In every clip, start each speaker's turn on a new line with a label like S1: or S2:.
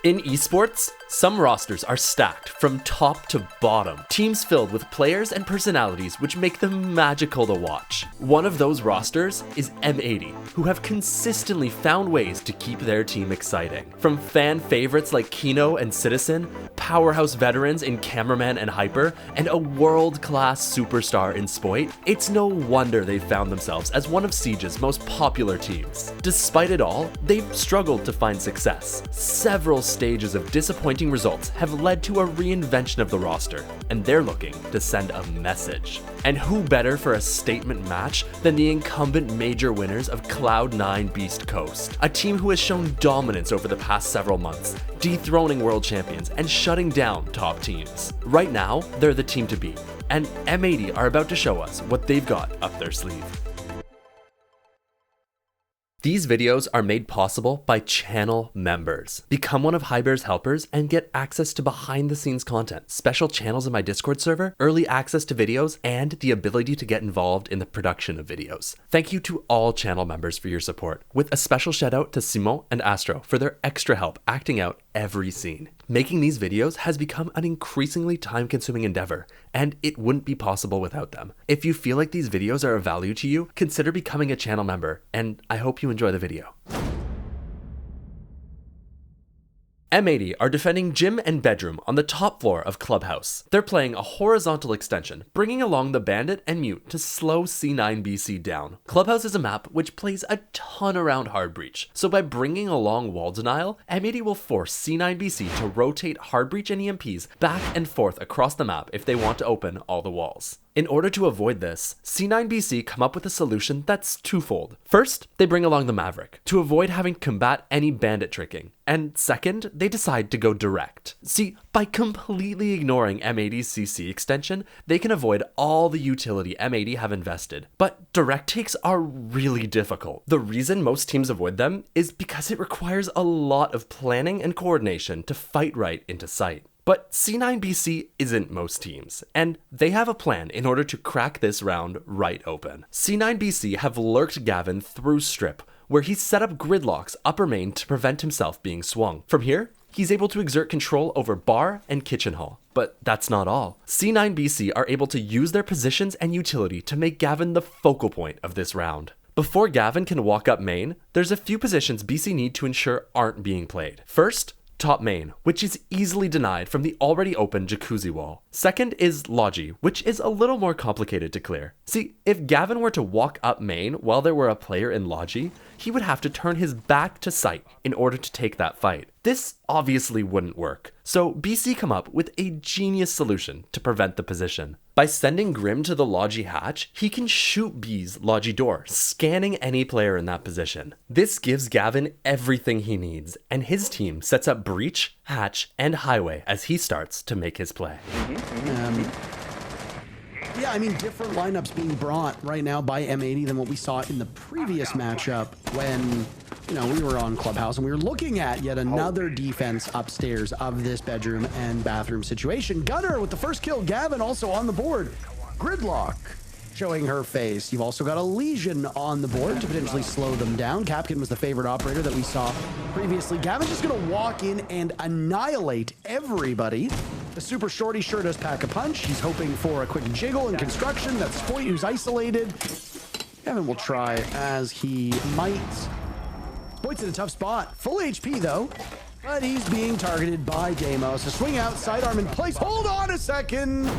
S1: In esports, some rosters are stacked from top to bottom, teams filled with players and personalities which make them magical to watch. One of those rosters is M80, who have consistently found ways to keep their team exciting. From fan favorites like Kino and Citizen, powerhouse veterans in Cameraman and Hyper, and a world-class superstar in Spoit, it's no wonder they've found themselves as one of Siege's most popular teams. Despite it all, they've struggled to find success. Several stages of disappointing results have led to a reinvention of the roster, and they're looking to send a message. And who better for a statement match than the incumbent major winners of Cloud9 Beastcoast, a team who has shown dominance over the past several months, dethroning world champions and shutting down top teams. Right now, they're the team to beat, and M80 are about to show us what they've got up their sleeve. These videos are made possible by channel members. Become one of Hyber's helpers and get access to behind-the-scenes content, special channels in my Discord server, early access to videos, and the ability to get involved in the production of videos. Thank you to all channel members for your support, with a special shout out to Simon and Astro for their extra help acting out every scene. Making these videos has become an increasingly time-consuming endeavor, and it wouldn't be possible without them. If you feel like these videos are of value to you, consider becoming a channel member, and I hope you enjoy the video. M80 are defending gym and bedroom on the top floor of Clubhouse. They're playing a horizontal extension, bringing along the bandit and mute to slow C9BC down. Clubhouse is a map which plays a ton around hard breach, so by bringing along wall denial, M80 will force C9BC to rotate hard breach and EMPs back and forth across the map if they want to open all the walls. In order to avoid this, C9BC come up with a solution that's twofold. First, they bring along the Maverick to avoid having to combat any bandit tricking. And second, they decide to go direct. See, by completely ignoring M80's CC extension, they can avoid all the utility M80 have invested. But direct takes are really difficult. The reason most teams avoid them is because it requires a lot of planning and coordination to fight right into sight. But C9BC isn't most teams, and they have a plan in order to crack this round right open. C9BC have lurked Gavin through strip, where he's set up gridlocks upper main to prevent himself being swung. From here, he's able to exert control over bar and kitchen hall. But that's not all. C9BC are able to use their positions and utility to make Gavin the focal point of this round. Before Gavin can walk up main, there's a few positions BC need to ensure aren't being played. First, top main, which is easily denied from the already open jacuzzi wall. Second is Logi, which is a little more complicated to clear. See, if Gavin were to walk up main while there were a player in Logi, he would have to turn his back to site in order to take that fight. This obviously wouldn't work, so BC come up with a genius solution to prevent the position. By sending Grim to the Logi hatch, he can shoot B's Logi door, scanning any player in that position. This gives Gavin everything he needs, and his team sets up breach, hatch, and highway as he starts to make his play.
S2: Yeah, I mean, different lineups being brought right now by M80 than what we saw in the previous matchup when, we were on Clubhouse and we were looking at yet another defense upstairs of this bedroom and bathroom situation. Gunner with the first kill, Gavin also on the board. Gridlock showing her face. You've also got a Legion on the board to potentially slow them down. Capkin was the favorite operator that we saw previously. Gavin's just going to walk in and annihilate everybody. The super shorty sure does pack a punch. He's hoping for a quick jiggle in construction. That's Spoit who's isolated. Gavin will try as he might. Spoit's in a tough spot. Full HP though, but he's being targeted by Deimos. A swing out, sidearm in place. Hold on a second.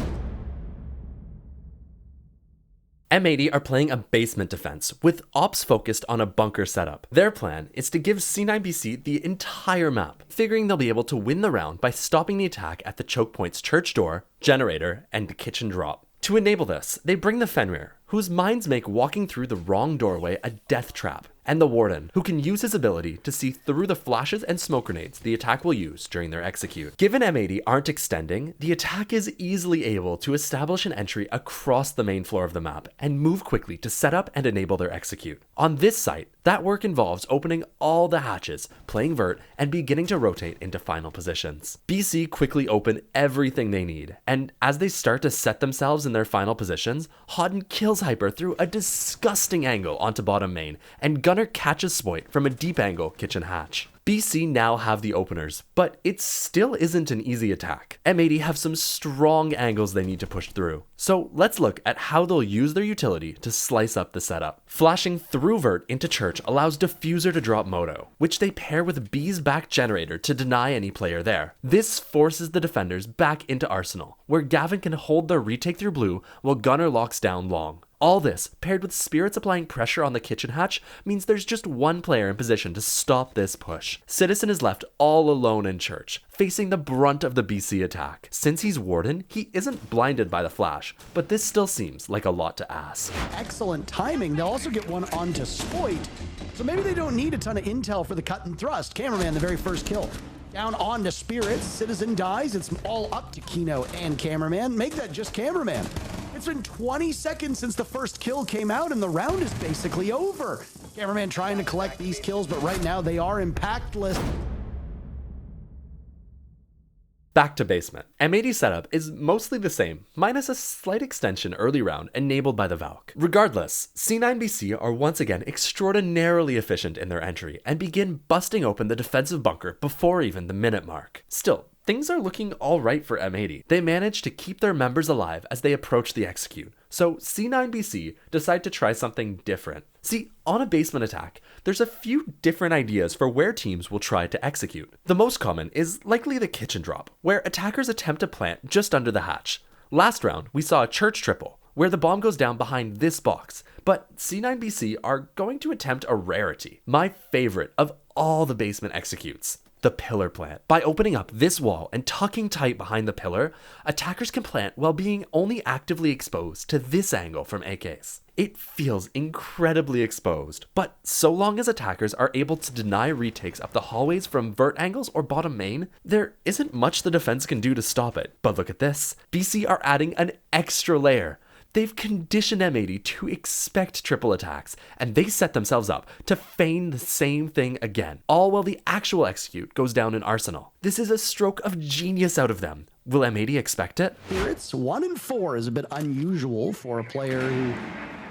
S1: M80 are playing a basement defense, with ops focused on a bunker setup. Their plan is to give C9BC the entire map, figuring they'll be able to win the round by stopping the attack at the choke point's church door, generator, and kitchen drop. To enable this, they bring the Fenrir, whose minds make walking through the wrong doorway a death trap, and the Warden, who can use his ability to see through the flashes and smoke grenades the attack will use during their execute. Given M80 aren't extending, the attack is easily able to establish an entry across the main floor of the map and move quickly to set up and enable their execute. On this site, that work involves opening all the hatches, playing vert, and beginning to rotate into final positions. BC quickly open everything they need, and as they start to set themselves in their final positions, Hodden kills Hyper through a disgusting angle onto bottom main, and Gunner catches Spoit from a deep angle kitchen hatch. BC now have the openers, but it still isn't an easy attack. M80 have some strong angles they need to push through. So let's look at how they'll use their utility to slice up the setup. Flashing through Vert into Church allows Diffuser to drop Moto, which they pair with B's back generator to deny any player there. This forces the defenders back into Arsenal, where Gavin can hold their retake through blue while Gunner locks down long. All this, paired with Spirits applying pressure on the kitchen hatch, means there's just one player in position to stop this push. Citizen is left all alone in Church, facing the brunt of the BC attack. Since he's Warden, he isn't blinded by the flash, but this still seems like a lot to ask.
S2: Excellent timing. They'll also get one onto Spoit, so maybe they don't need a ton of intel for the cut and thrust. Cameraman, the very first kill. Down on to Spirits, Citizen dies. It's all up to Kino and Cameraman. Make that just Cameraman. It's been 20 seconds since the first kill came out and the round is basically over. Cameraman trying to collect these kills, but right now they are impactless.
S1: Back to basement. M80 setup is mostly the same, minus a slight extension early round enabled by the Valk. Regardless, C9BC are once again extraordinarily efficient in their entry and begin busting open the defensive bunker before even the minute mark. Still, things are looking alright for M80. They manage to keep their members alive as they approach the execute, so C9BC decide to try something different. See, on a basement attack, there's a few different ideas for where teams will try to execute. The most common is likely the kitchen drop, where attackers attempt to plant just under the hatch. Last round, we saw a Church triple, where the bomb goes down behind this box, but C9BC are going to attempt a rarity, my favorite of all the basement executes. The pillar plant. By opening up this wall and tucking tight behind the pillar, attackers can plant while being only actively exposed to this angle from AKs. It feels incredibly exposed, but so long as attackers are able to deny retakes up the hallways from vert angles or bottom main, there isn't much the defense can do to stop it. But look at this. BC are adding an extra layer. They've conditioned M80 to expect triple attacks, and they set themselves up to feign the same thing again, all while the actual execute goes down in Arsenal. This is a stroke of genius out of them. Will M80 expect it?
S2: Spirits 1 and 4 is a bit unusual for a player who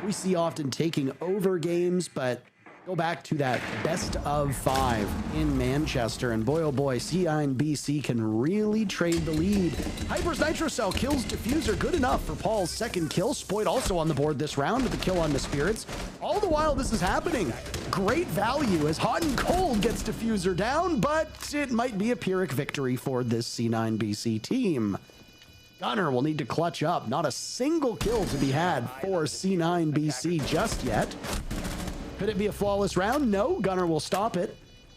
S2: we see often taking over games, but go back to that best of 5 in Manchester, and boy oh boy, C9BC can really trade the lead. Hyper's Nitro Cell kills Diffuser, good enough for Paul's second kill. Spoit also on the board this round with the kill on the Spirits. All the while this is happening, great value as Hot and Cold gets Diffuser down, but it might be a Pyrrhic victory for this C9BC team. Gunner will need to clutch up. Not a single kill to be had for C9BC just yet. Could it be a flawless round? No, Gunner will stop it.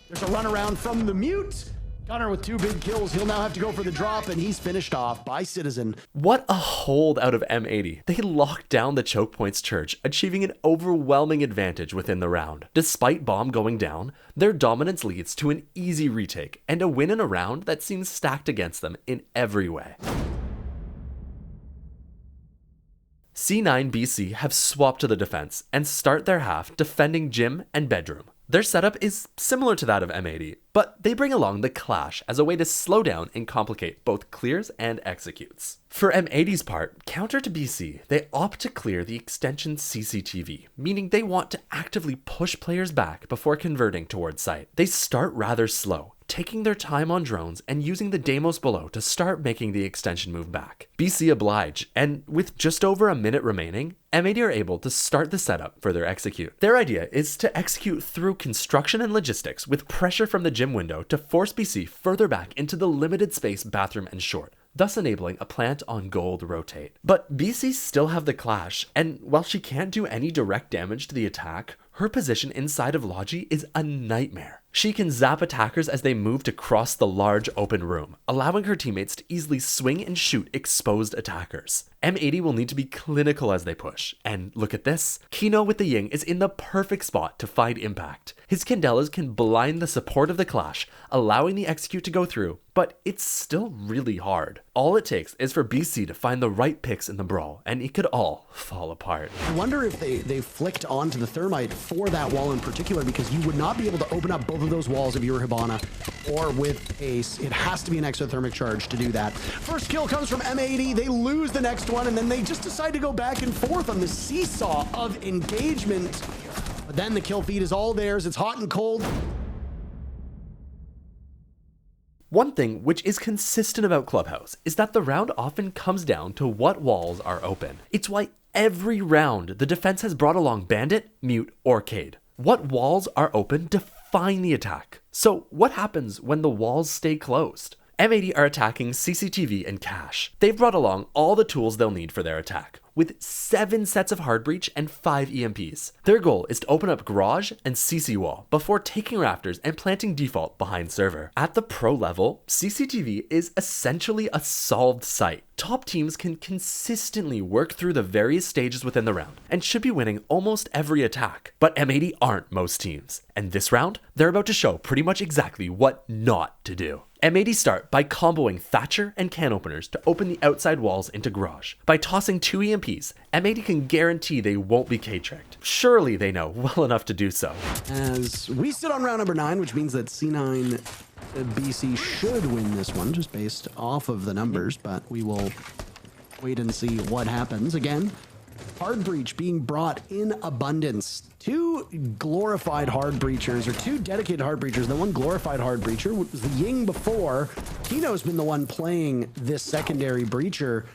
S2: There's a runaround from the mute. Gunner with 2 big kills. He'll now have to go for the drop, and he's finished off by Citizen.
S1: What a hold out of M80. They locked down the choke points Church, achieving an overwhelming advantage within the round. Despite bomb going down, their dominance leads to an easy retake and a win in a round that seems stacked against them in every way. C9BC have swapped to the defense and start their half defending Gym and Bedroom. Their setup is similar to that of M80, but they bring along the Clash as a way to slow down and complicate both clears and executes. For M80's part, counter to BC, they opt to clear the extension CCTV, meaning they want to actively push players back before converting towards site. They start rather slow, taking their time on drones and using the Deimos below to start making the extension move back. BC oblige, and with just over a minute remaining, M80 are able to start the setup for their execute. Their idea is to execute through construction and logistics with pressure from the Gym window to force BC further back into the limited space bathroom and short, thus enabling a plant on gold rotate. But BC still have the Clash, and while she can't do any direct damage to the attack, her position inside of Logi is a nightmare. She can zap attackers as they move to cross the large open room, allowing her teammates to easily swing and shoot exposed attackers. M80 will need to be clinical as they push, and look at this. Kino with the Ying is in the perfect spot to find impact. His Candelas can blind the support of the Clash, allowing the execute to go through, but it's still really hard. All it takes is for BC to find the right picks in the brawl, and it could all fall apart.
S2: I wonder if they flicked onto the Thermite for that wall in particular, because you would not be able to open up both of those walls if you were Hibana or with Ace. It has to be an exothermic charge to do that. First kill comes from M80. They lose the next one, and then they just decide to go back and forth on the seesaw of engagement. But then the kill feed is all theirs. It's Hot and Cold.
S1: One thing which is consistent about Clubhouse is that the round often comes down to what walls are open. It's why every round the defense has brought along Bandit, Mute, or Cade. What walls are open define the attack. So what happens when the walls stay closed? M80 are attacking CCTV and Cache. They've brought along all the tools they'll need for their attack, with 7 sets of hard breach and 5 EMPs. Their goal is to open up garage and CC wall before taking rafters and planting default behind server. At the pro level, CCTV is essentially a solved site. Top teams can consistently work through the various stages within the round and should be winning almost every attack. But M80 aren't most teams, and this round, they're about to show pretty much exactly what not to do. M80 start by comboing Thatcher and can openers to open the outside walls into garage. By tossing 2 EMPs, M80 can guarantee they won't be K-tricked. Surely they know well enough to do so.
S2: As we sit on round number 9, which means that C9 BC should win this one just based off of the numbers, but we will wait and see what happens. Again, hard breach being brought in abundance. 2 glorified hard breachers, or 2 dedicated hard breachers. The one glorified hard breacher was the Ying before. Kino's been the one playing this secondary breacher.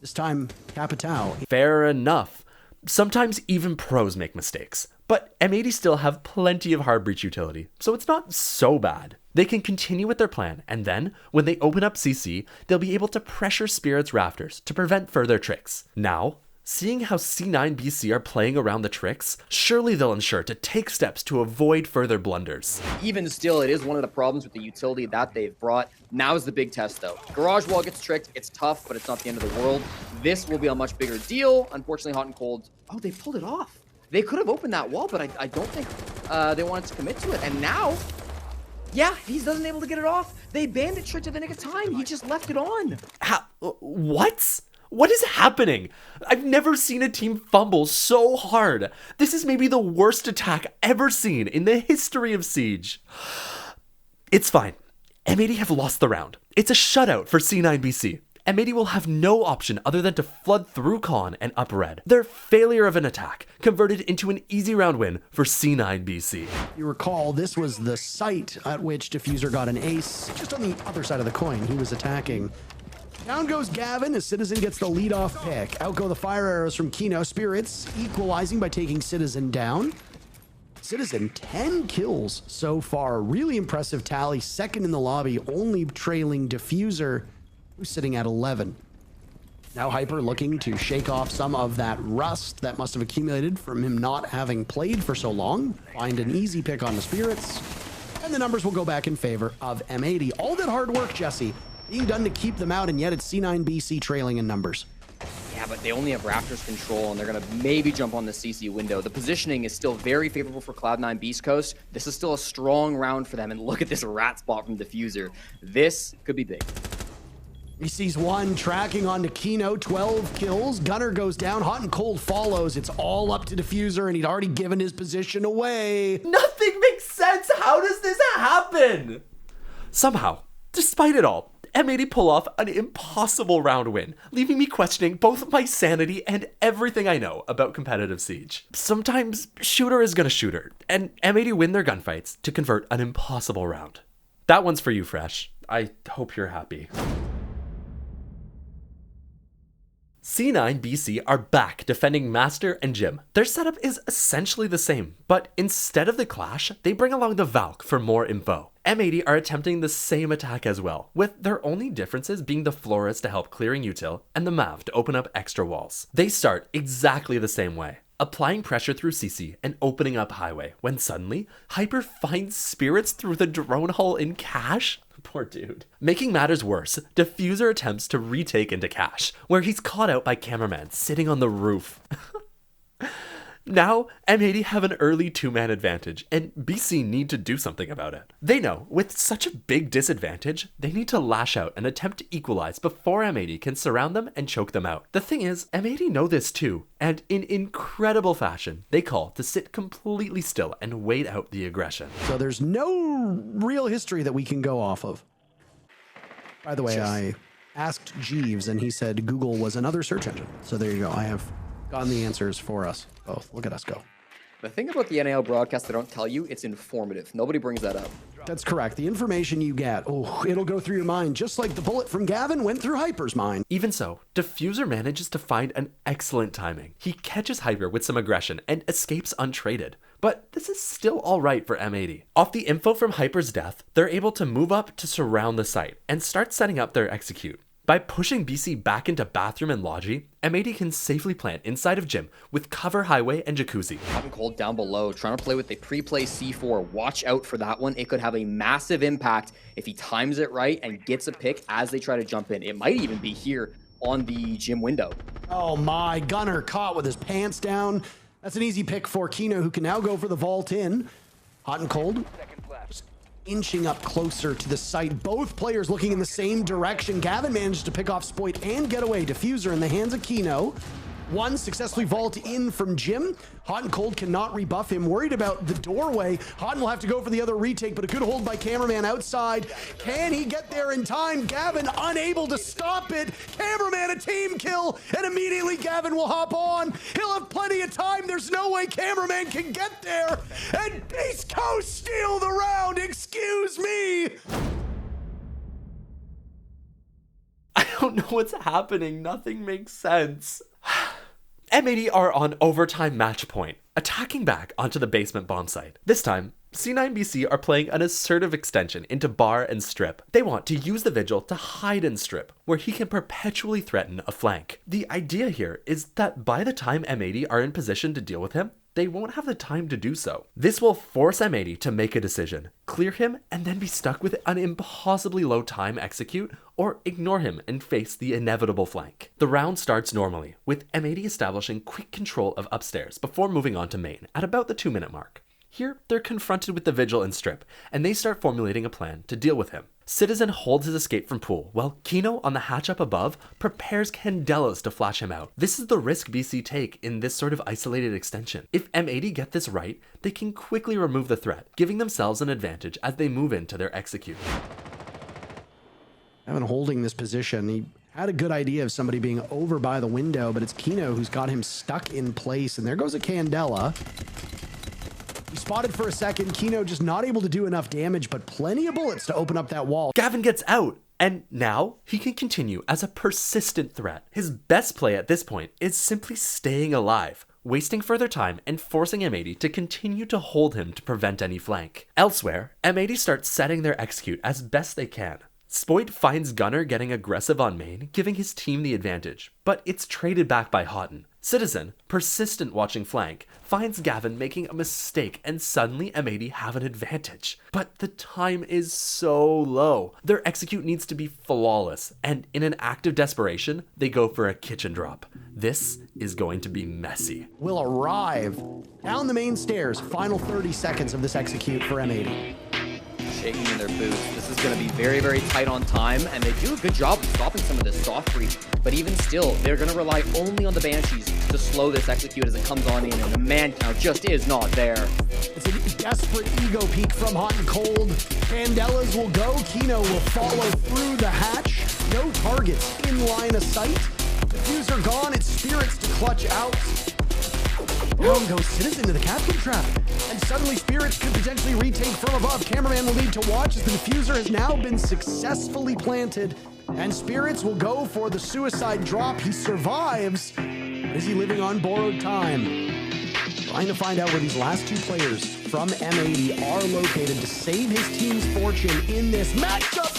S2: This time, Capitao.
S1: Fair enough. Sometimes even pros make mistakes, but M80 still have plenty of hard breach utility, so it's not so bad. They can continue with their plan, and then, when they open up CC, they'll be able to pressure Spirit's rafters to prevent further tricks. Now, seeing how C9 BC are playing around the tricks, surely they'll ensure to take steps to avoid further blunders.
S3: Even still, it is one of the problems with the utility that they've brought. Now is the big test, though. Garage wall gets tricked. It's tough, but it's not the end of the world. This will be a much bigger deal. Unfortunately, Hot and Cold. Oh, they pulled it off. They could have opened that wall, but I don't think they wanted to commit to it. And now, yeah, he doesn't able to get it off. They Bandit tricked at the nick of time. He just left it on.
S1: What? What is happening? I've never seen a team fumble so hard. This is maybe the worst attack ever seen in the history of Siege. It's fine. M80 have lost the round. It's a shutout for C9 BC. M80 will have no option other than to flood through Con and up red. Their failure of an attack converted into an easy round win for C9 BC.
S2: You recall, this was the site at which Diffuser got an ace. Just on the other side of the coin, he was attacking. Down goes Gavin as Citizen gets the leadoff pick. Out go the fire arrows from Kino. Spirits equalizing by taking Citizen down. Citizen, 10 kills so far. Really impressive tally. Second in the lobby, only trailing Diffuser, who's sitting at 11. Now Hyper looking to shake off some of that rust that must have accumulated from him not having played for so long. Find an easy pick on the Spirits. And the numbers will go back in favor of M80. All that hard work, Jesse, being done to keep them out, and yet it's C9 BC trailing in numbers.
S3: Yeah, but they only have Raptors control, and they're going to maybe jump on the CC window. The positioning is still very favorable for Cloud9 Beastcoast. This is still a strong round for them, and look at this rat spot from Diffuser. This could be big.
S2: He sees one tracking onto Kino, 12 kills. Gunner goes down, Hot and Cold follows. It's all up to Diffuser, and he'd already given his position away.
S1: Nothing makes sense. How does this happen? Somehow, despite it all, M80 pull off an impossible round win, leaving me questioning both my sanity and everything I know about competitive Siege. Sometimes shooter is gonna shooter, and M80 win their gunfights to convert an impossible round. That one's for you, Fresh. I hope you're happy. C9 BC are back defending Master and Jim. Their setup is essentially the same, but instead of the clash, they bring along the Valk for more info. M80 are attempting the same attack as well, with their only differences being the Flores to help clearing util and the Mav to open up extra walls. They start exactly the same way, applying pressure through CC and opening up highway, when suddenly, Hyper finds Spirits through the drone hull in Cache. Poor dude. Making matters worse, Diffuser attempts to retake into Cache, where he's caught out by cameraman sitting on the roof. Now, M80 have an early 2-man advantage, and BC need to do something about it. They know, with such a big disadvantage, they need to lash out and attempt to equalize before M80 can surround them and choke them out. The thing is, M80 know this too, and in incredible fashion, they call to sit completely still and wait out the aggression.
S2: So there's no real history that we can go off of. By the way, I asked Jeeves, and he said Google was another search engine. So there you go. I have gotten the answers for us both. Look at us go.
S3: The thing about the NAL broadcast they don't tell you, it's informative. Nobody brings that up.
S2: That's correct. The information you get, it'll go through your mind just like the bullet from Gavin went through Hyper's mind.
S1: Even so, Diffuser manages to find an excellent timing. He catches Hyper with some aggression and escapes untraded. But this is still alright for M80. Off the info from Hyper's death, they're able to move up to surround the site and start setting up their execute. By pushing BC back into bathroom and logi, M80 can safely plant inside of gym with cover highway and jacuzzi.
S3: Hot and cold down below, trying to play with a pre-play C4. Watch out for that one. It could have a massive impact if he times it right and gets a pick as they try to jump in. It might even be here on the gym window.
S2: Oh my, Gunner caught with his pants down. That's an easy pick for Kino, who can now go for the vault in. Hot and cold. Inching up closer to the site. Both players looking in the same direction. Gavin managed to pick off Spoit and get away. Diffuser in the hands of Kino. One successfully vault in from Jim. Hot and cold cannot rebuff him. Worried about the doorway. Hot will have to go for the other retake, but a good hold by cameraman outside. Can he get there in time? Gavin unable to stop it. Cameraman a team kill, and immediately Gavin will hop on. He'll have plenty of time. There's no way cameraman can get there. And Beastcoast steal the round. Excuse me.
S1: I don't know what's happening. Nothing makes sense. M80 are on overtime match point, attacking back onto the basement bomb site. This time, C9BC are playing an assertive extension into bar and strip. They want to use the Vigil to hide in strip, where he can perpetually threaten a flank. The idea here is that by the time M80 are in position to deal with him, they won't have the time to do so. This will force M80 to make a decision, clear him, and then be stuck with an impossibly low time execute, or ignore him and face the inevitable flank. The round starts normally, with M80 establishing quick control of upstairs before moving on to main at about the 2-minute mark. Here, they're confronted with the Vigil and strip, and they start formulating a plan to deal with him. Citizen holds his escape from pool, while Kino on the hatch up above prepares Candelas to flash him out. This is the risk BC take in this sort of isolated extension. If M80 get this right, they can quickly remove the threat, giving themselves an advantage as they move into their execute.
S2: Evan holding this position, he had a good idea of somebody being over by the window, but it's Kino who's got him stuck in place, and there goes a Candela. He spotted for a second. Kino just not able to do enough damage, but plenty of bullets to open up that wall.
S1: Gavin gets out, and now he can continue as a persistent threat. His best play at this point is simply staying alive, wasting further time and forcing M80 to continue to hold him to prevent any flank. Elsewhere, M80 starts setting their execute as best they can. Spoit finds Gunner getting aggressive on main, giving his team the advantage, but it's traded back by Houghton. Citizen, persistent watching flank, finds Gavin making a mistake, and suddenly M80 have an advantage. But the time is so low. Their execute needs to be flawless, and in an act of desperation, they go for a kitchen drop. This is going to be messy.
S2: Will arrive down the main stairs. Final 30 seconds of this execute for M80.
S3: Shaking in their boots. This is going to be very, very tight on time, and they do a good job of stopping some of this soft breach. But even still, they're going to rely only on the Banshees to slow this execute as it comes on in, and the man count just is not there.
S2: It's a desperate ego peek from Hot and Cold. Candelas will go. Kino will follow through the hatch. No targets in line of sight. Diffuser gone. It's Spirits to clutch out. Down goes Citizen to the captain trap. And suddenly Spirits could potentially retake from above. Cameraman will need to watch as the Diffuser has now been successfully planted. And Spirits will go for the suicide drop. He survives. Is he living on borrowed time? Trying to find out where these last two players from M80 are located to save his team's fortune in this matchup.